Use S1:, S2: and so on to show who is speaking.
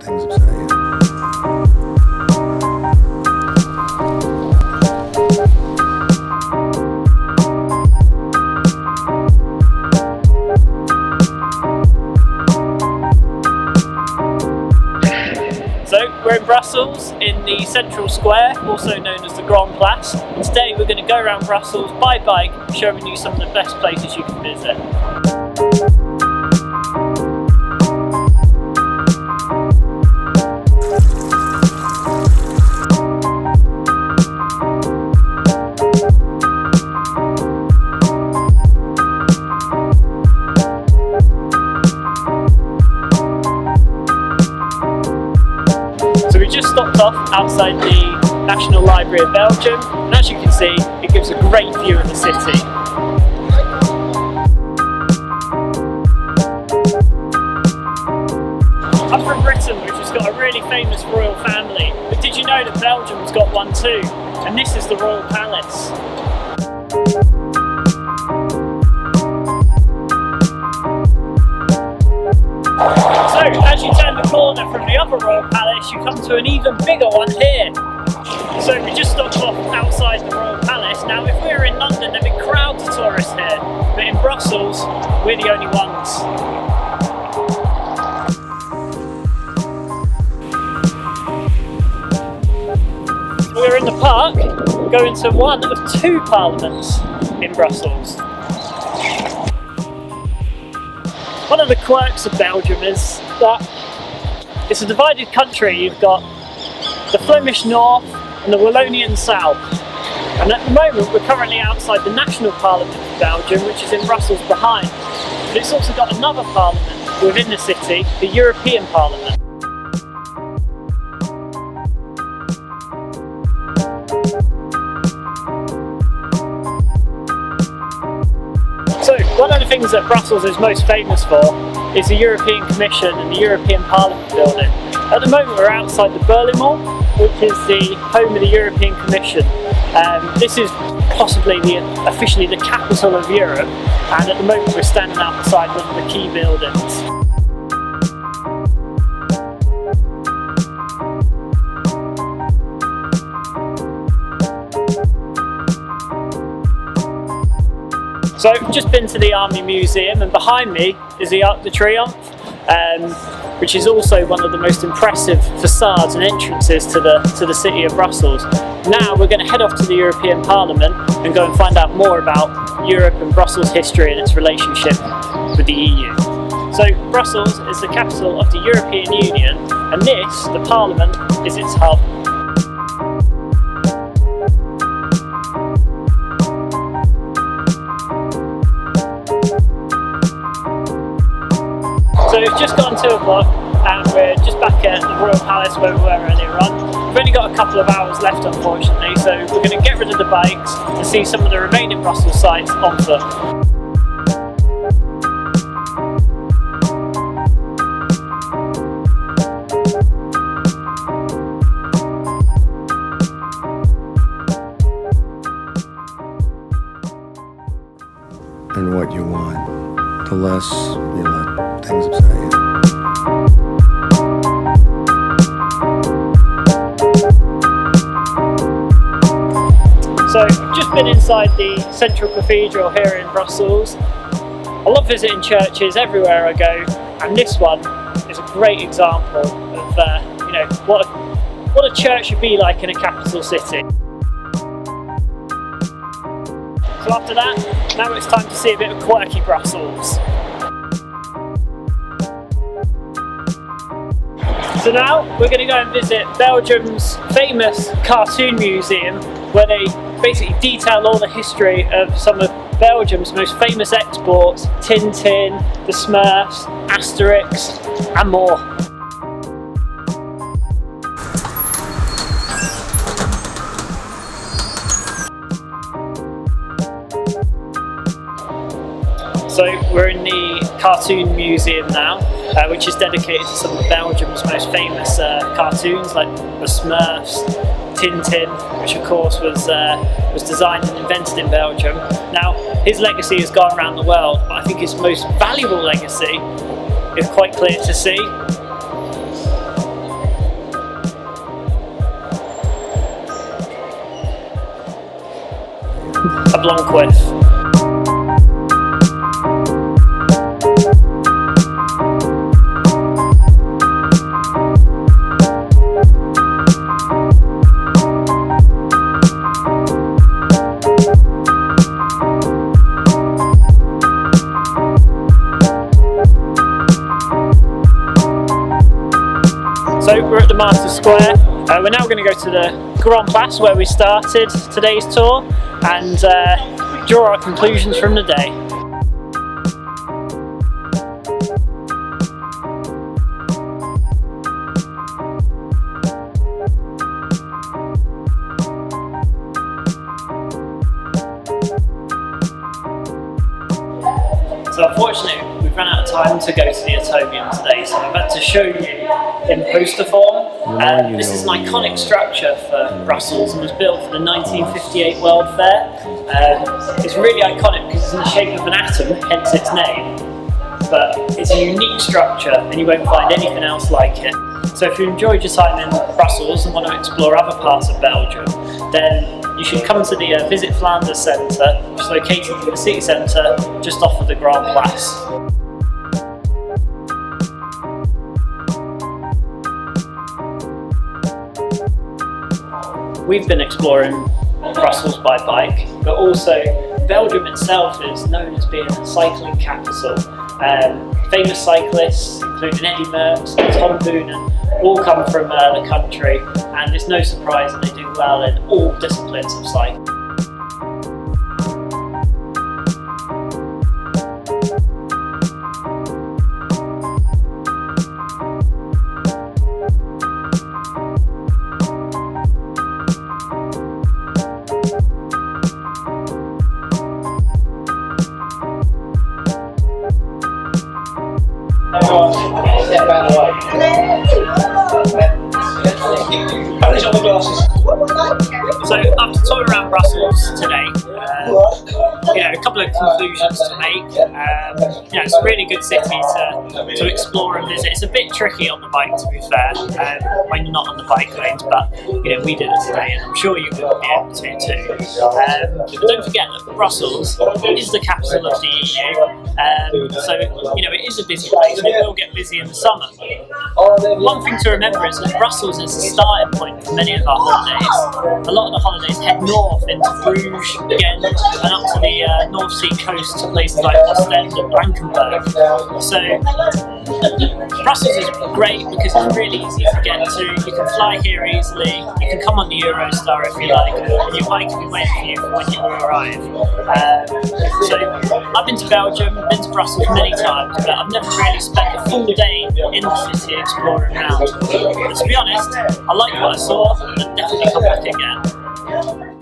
S1: things upset you?
S2: So we're in Brussels in the central square, also known as the Grand Place, and today we're going to go around Brussels by bike, showing you some of the best places you can visit. So we just stopped off outside the National Library of Belgium, and as you can see, it gives a great view of the city. I'm from Britain, which has got a really famous royal family, but did you know that Belgium's got one too? And this is the Royal Palace. So, as you turn the corner from the other Royal Palace, you come to an even bigger one here. So we just stopped off outside the Royal Palace. Now, if we were in London, there'd be crowds of tourists here, but in Brussels, we're the only ones. We're in the park, going to one of two parliaments in Brussels. One of the quirks of Belgium is that it's a divided country. You've got the Flemish north and the Wallonian south. And at the moment we're currently outside the National Parliament of Belgium, which is in Brussels behind. But it's also got another parliament within the city, the European Parliament. So, one of the things that Brussels is most famous for is the European Commission and the European Parliament building. At the moment we're outside the Berlin Wall, which is the home of the European Commission. This is possibly officially the capital of Europe, and at the moment we're standing outside one of the key buildings. So I've just been to the Army Museum, and behind me is the Arc de Triomphe, which is also one of the most impressive facades and entrances to the city of Brussels. Now we're going to head off to the European Parliament and go and find out more about Europe and Brussels' history and its relationship with the EU. So Brussels is the capital of the European Union, and this, the Parliament, is its hub. So we've just gone 2 o'clock and we're just back at the Royal Palace where we were earlier on. We've only got a couple of hours left, unfortunately, so we're going to get rid of the bikes and see some of the remaining Brussels sites on foot.
S1: And what you want, the less you let things upset you.
S2: So we've just been inside the Central Cathedral here in Brussels. I love visiting churches everywhere I go, and this one is a great example of what a church should be like in a capital city. So after that, now it's time to see a bit of quirky Brussels. So now we're going to go and visit Belgium's famous cartoon museum, where they basically detail all the history of some of Belgium's most famous exports: Tintin, the Smurfs, Asterix, and more. So we're in the Cartoon Museum now, which is dedicated to some of Belgium's most famous cartoons, like the Smurfs, Tintin, which of course was designed and invented in Belgium. Now, his legacy has gone around the world, but I think his most valuable legacy is quite clear to see. a Blanc. So we're at the Martyrs Square. We're now going to go to the Grand Place where we started today's tour and draw our conclusions from the day. So unfortunately we've run out of time to go to the Atomium today, so I've had to show you in poster form. This is an iconic structure for Brussels and was built for the 1958 World Fair. It's really iconic because it's in the shape of an atom, hence its name. But it's a unique structure and you won't find anything else like it. So if you enjoyed your time in Brussels and want to explore other parts of Belgium, then you should come to the Visit Flanders Centre, which is located in the city centre just off of the Grand Place. We've been exploring Brussels by bike, but also Belgium itself is known as being a cycling capital. Famous cyclists, including Eddie Merckx and Tom Boonen, all come from the country, and it's no surprise that they do well in all disciplines of cycling.
S3: Step out of the
S2: So after touring around Brussels today, a couple of conclusions to make. It's a really good city to explore and visit. It's a bit tricky on the bike, to be fair, when you're not on the bike lanes, but we did it today, and I'm sure you will be able to too. But don't forget that Brussels is the capital of the EU, so it is a busy place, and it will get busy in the summer. One thing to remember is that Brussels is the starting point for many of our holidays. A lot of the holidays head north into Bruges, Ghent, and up to the North Sea coast to places like Ostend and Blankenberg. So Brussels is great because it's really easy to get to. You can fly here easily, you can come on the Eurostar if you like, and your bike can be waiting for you when you arrive. So I've been to Belgium, been to Brussels many times, but I've never really spent a full day in the city exploring around. But to be honest, I like what I saw, and I'd definitely come back again.